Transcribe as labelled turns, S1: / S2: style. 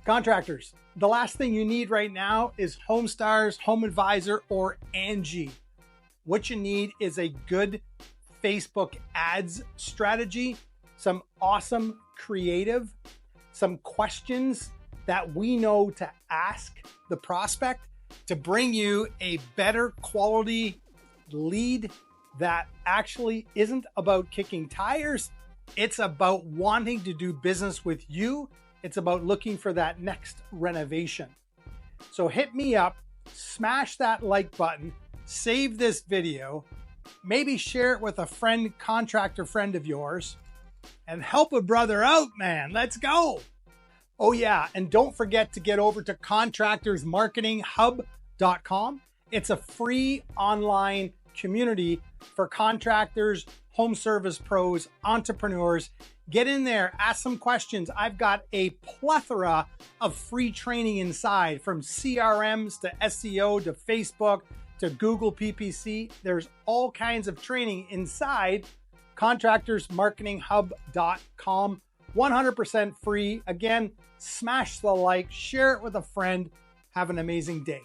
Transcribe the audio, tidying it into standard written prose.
S1: Contractors, the last thing you need right now is Homestars, HomeAdvisor, or Angie. What you need is a good Facebook ads strategy, some awesome creative, some questions that we know to ask the prospect to bring you a better quality lead that actually isn't about kicking tires. It's about wanting to do business with you. It's about looking for that next renovation. So hit me up, smash that like button, save this video, maybe share it with a friend, contractor friend of yours, and help a brother out, man. Let's go. Oh yeah, and don't forget to get over to contractorsmarketinghub.com. It's a free online community for contractors, home service pros, entrepreneurs. Get in there, ask some questions. I've got a plethora of free training inside, from CRMs to SEO to Facebook to Google PPC. There's all kinds of training inside contractorsmarketinghub.com. 100% free. Again, smash the like, share it with a friend. Have an amazing day.